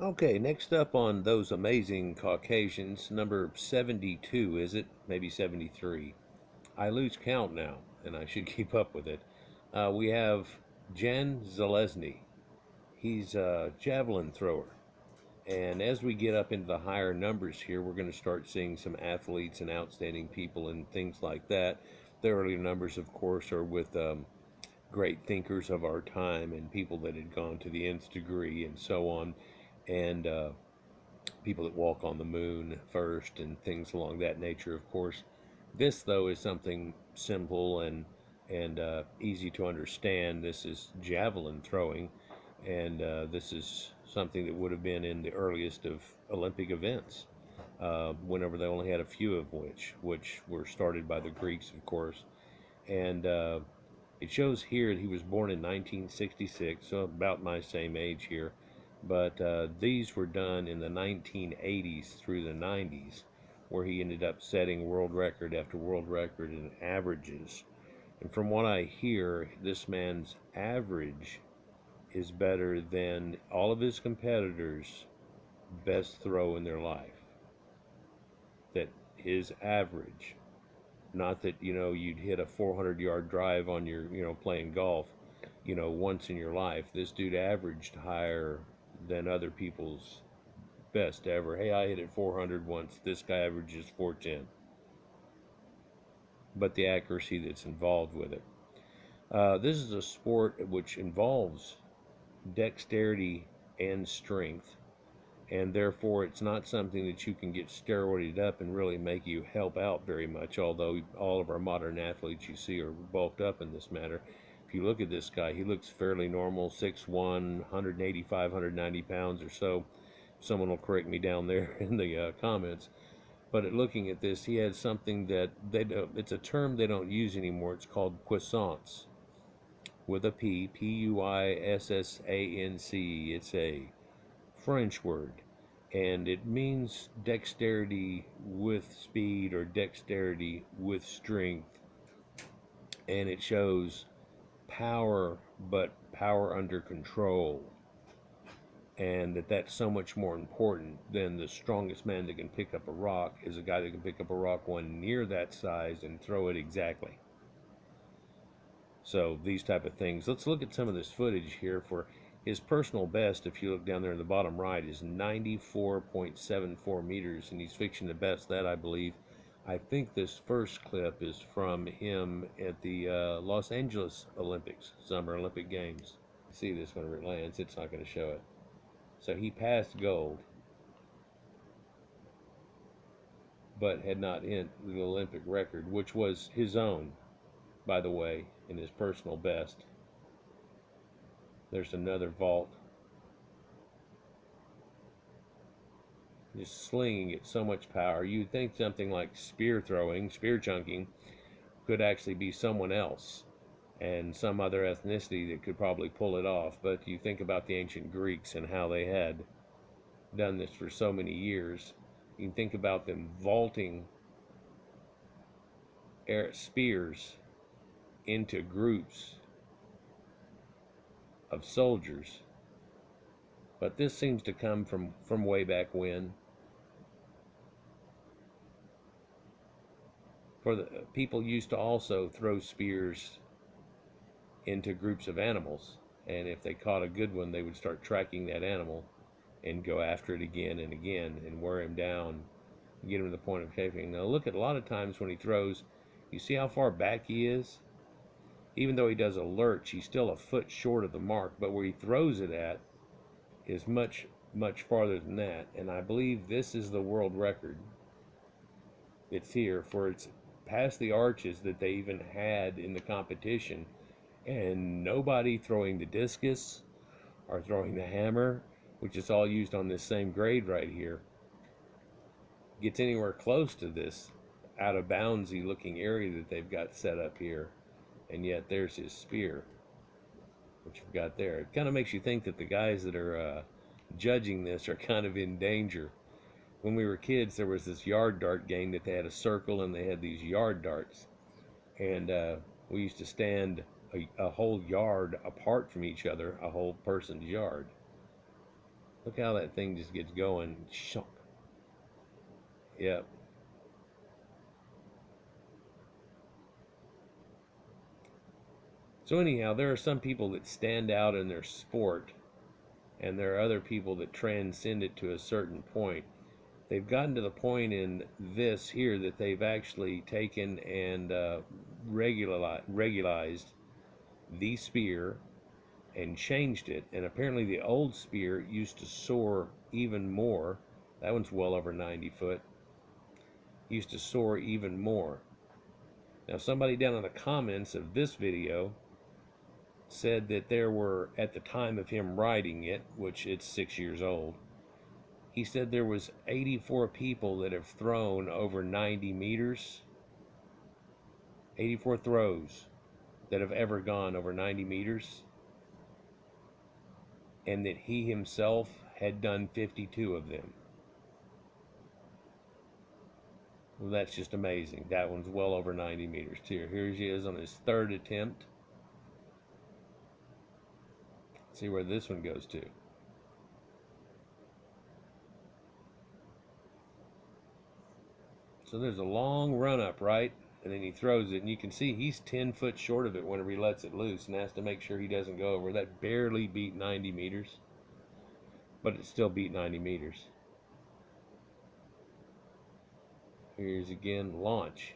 Okay, next up on those amazing Caucasians, number 72, is it? Maybe 73. I lose count now, and I should keep up with it. We have Jan Zelezny. He's a javelin thrower. And as we get up into the higher numbers here, we're going to start seeing some athletes and outstanding people and things like that. The earlier numbers, of course, are with great thinkers of our time and people that had gone to the nth degree and so on, and people that walk on the moon first and things along that nature, of course. This, though, is something simple and easy to understand. This is javelin throwing, and this is something that would have been in the earliest of Olympic events, whenever they only had a few of which were started by the Greeks, of course. And it shows here that he was born in 1966, so about my same age here. But these were done in the 1980s through the 90s, where he ended up setting world record after world record in averages. And from what I hear, this man's average is better than all of his competitors' best throw in their life. That his average, not that, you'd hit a 400-yard drive on your, playing golf, once in your life. This dude averaged higher than other people's best ever. Hey, I hit it 400 once. This guy averages 410. But the accuracy that's involved with it. This is a sport which involves dexterity and strength, and therefore it's not something that you can get steroided up and really make you help out very much, although all of our modern athletes you see are bulked up in this matter. If you look at this guy, he looks fairly normal, 6'1", 185, 190 pounds or so. Someone will correct me down there in the comments. But at looking at this, he had something that it's a term they don't use anymore. It's called puissance, with a P, Puissance. It's a French word, and it means dexterity with speed or dexterity with strength, and it shows power, but power under control, and that's so much more important than the strongest man that can pick up a rock is a guy that can pick up a rock one near that size and throw it exactly. So these type of things. Let's look at some of this footage here. For his personal best, if you look down there in the bottom right, is 94.74 meters, and he's fixing to best that, I believe. I think this first clip is from him at the Los Angeles Olympics, Summer Olympic Games. See this whenever it lands, it's not going to show it. So he passed gold, but had not hit the Olympic record, which was his own, by the way, in his personal best. There's another vault. Just slinging it, so much power. You'd think something like spear throwing, spear chunking, could actually be someone else and some other ethnicity that could probably pull it off. But you think about the ancient Greeks and how they had done this for so many years. You can think about them vaulting spears into groups of soldiers. But this seems to come from way back when. For the people used to also throw spears into groups of animals, and if they caught a good one, they would start tracking that animal and go after it again and again and wear him down, get him to the point of caving. Now look at a lot of times when he throws, you see how far back he is? Even though he does a lurch, he's still a foot short of the mark, but where he throws it at is much, much farther than that. And I believe this is the world record. It's here, for it's past the arches that they even had in the competition, and nobody throwing the discus or throwing the hammer, which is all used on this same grade right here, gets anywhere close to this out of boundsy looking area that they've got set up here. And yet there's his spear, which you've got there. It kind of makes you think that the guys that are judging this are kind of in danger. When we were kids, there was this yard dart game that they had a circle and they had these yard darts, and we used to stand a whole yard apart from each other, a whole person's yard. Look how that thing just gets going. Shunk. Yep. So anyhow, there are some people that stand out in their sport, and there are other people that transcend it to a certain point. They've gotten to the point in this here that they've actually taken and regularized the spear and changed it. And apparently the old spear used to soar even more. That one's well over 90 foot. Used to soar even more. Now somebody down in the comments of this video said that there were, at the time of him writing it, which it's 6 years old, he said there was 84 people that have thrown over 90 meters. 84 throws that have ever gone over 90 meters. And that he himself had done 52 of them. Well, that's just amazing. That one's well over 90 meters too. Here he is on his third attempt. Let's see where this one goes to. So there's a long run up, right? And then he throws it, and you can see he's 10 foot short of it whenever he lets it loose and has to make sure he doesn't go over. That barely beat 90 meters, but it still beat 90 meters. Here's again, launch.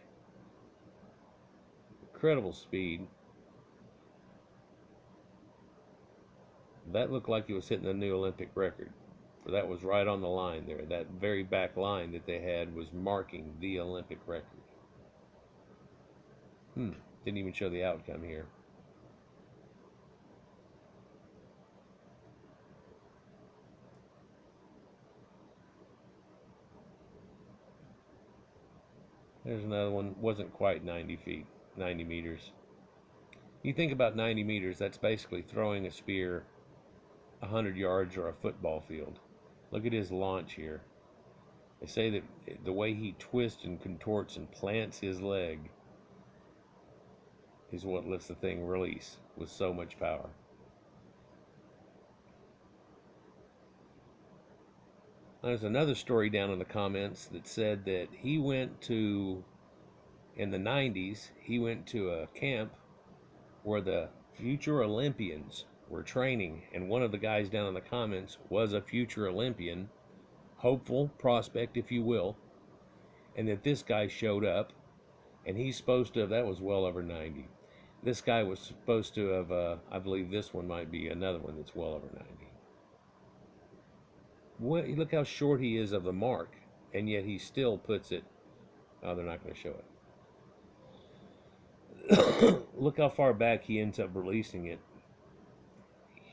Incredible speed. That looked like he was hitting a new Olympic record. For that was right on the line there. That very back line that they had was marking the Olympic record. Didn't even show the outcome here. There's another one. Wasn't quite 90 feet, 90 meters. You think about 90 meters, that's basically throwing a spear 100 yards or a football field. Look at his launch here. They say that the way he twists and contorts and plants his leg is what lets the thing release with so much power. There's another story down in the comments that said that he went to, in the 90s, he went to a camp where the future Olympians were training, and one of the guys down in the comments was a future Olympian, hopeful prospect, if you will, and that this guy showed up, and he's supposed to have, that was well over 90. This guy was supposed to have, I believe this one might be another one that's well over 90. Look how short he is of the mark, and yet he still puts it, oh, they're not going to show it. Look how far back he ends up releasing it.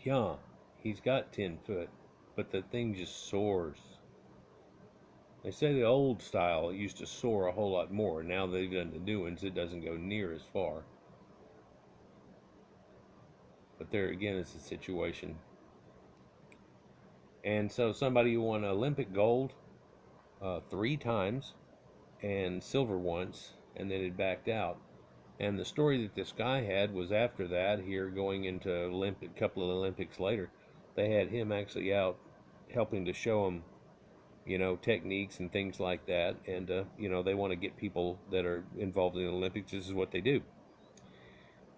Yeah, he's got 10 foot, but the thing just soars. They say the old style used to soar a whole lot more. Now they've done the new ones, it doesn't go near as far. But there again is the situation. And so somebody who won Olympic gold 3 times and silver once, and then it backed out. And the story that this guy had was after that, here going into a couple of Olympics later, they had him actually out helping to show them, you know, techniques and things like that. And, you know, they want to get people that are involved in the Olympics. This is what they do.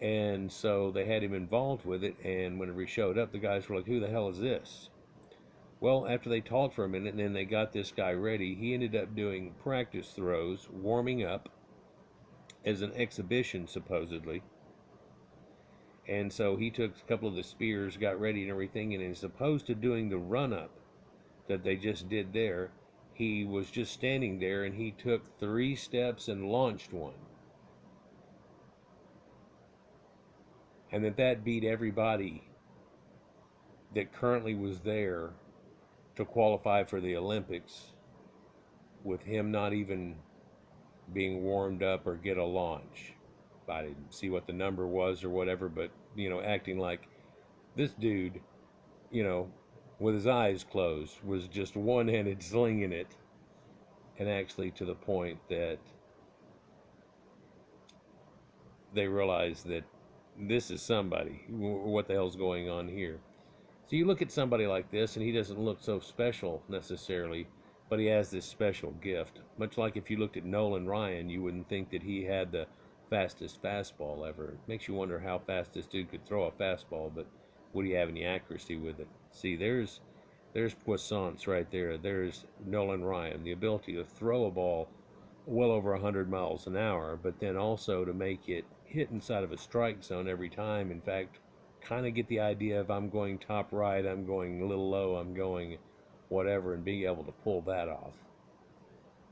And so they had him involved with it. And whenever he showed up, the guys were like, who the hell is this? Well, after they talked for a minute and then they got this guy ready, he ended up doing practice throws, warming up as an exhibition, supposedly. And so he took a couple of the spears, got ready and everything, and as opposed to doing the run-up that they just did there, he was just standing there and he took 3 steps and launched one. And that beat everybody that currently was there to qualify for the Olympics, with him not even being warmed up or get a launch. I didn't see what the number was or whatever, but, you know, acting like this dude, you know, with his eyes closed, was just one-handed slinging it, and actually to the point that they realized that this is somebody. What the hell's going on here? So you look at somebody like this, and he doesn't look so special necessarily, but he has this special gift. Much like if you looked at Nolan Ryan, you wouldn't think that he had the fastest fastball ever. It makes you wonder how fast this dude could throw a fastball, but would he have any accuracy with it? See, there's puissance right there. There's Nolan Ryan, the ability to throw a ball well over 100 miles an hour, but then also to make it hit inside of a strike zone every time. In fact, kind of get the idea of I'm going top right, I'm going a little low, I'm going whatever, and being able to pull that off.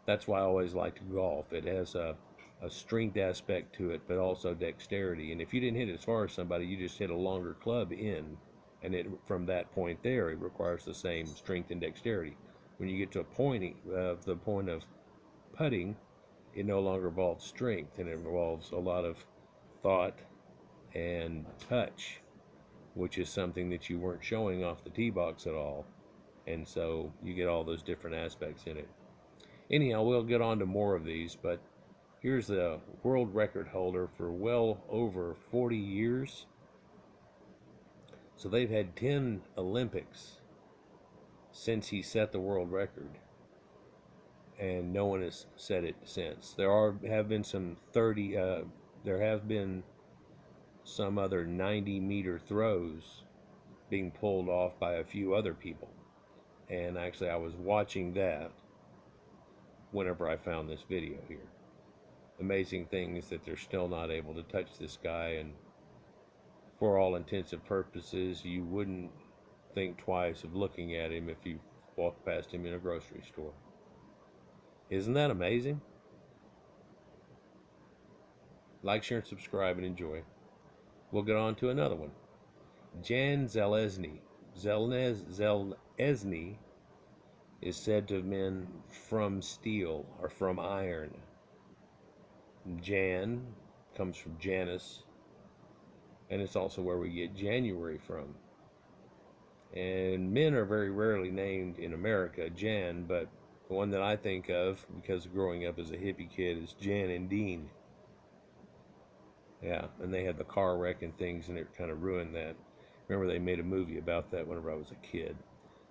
That's why I always liked golf. It has a strength aspect to it, but also dexterity. And if you didn't hit as far as somebody, you just hit a longer club in, and it from that point there, it requires the same strength and dexterity. When you get to a point the point of putting, it no longer involves strength, and it involves a lot of thought and touch, which is something that you weren't showing off the tee box at all. And so you get all those different aspects in it. Anyhow, we'll get on to more of these, but here's the world record holder for well over 40 years. So they've had 10 Olympics since he set the world record, and no one has set it since. Have been some 30. There have been some other 90-meter throws being pulled off by a few other people, and actually I was watching that whenever I found this video here. Amazing thing is that they're still not able to touch this guy, and for all intents and purposes, you wouldn't think twice of looking at him if you walked past him in a grocery store. Isn't that amazing? Like, share, and subscribe, and enjoy. We'll get on to another one. Jan Zelezny. Zelezny is said to have been from steel or from iron. Jan comes from Janus, and it's also where we get January from. And men are very rarely named in America Jan, but the one that I think of, because of growing up as a hippie kid, is Jan and Dean. Yeah, and they had the car wreck and things, and it kind of ruined that. Remember, they made a movie about that whenever I was a kid,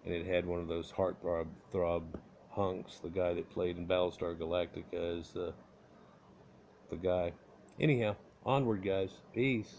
and it had one of those heartthrob hunks, the guy that played in Battlestar Galactica, as the guy. Anyhow, onward, guys. Peace.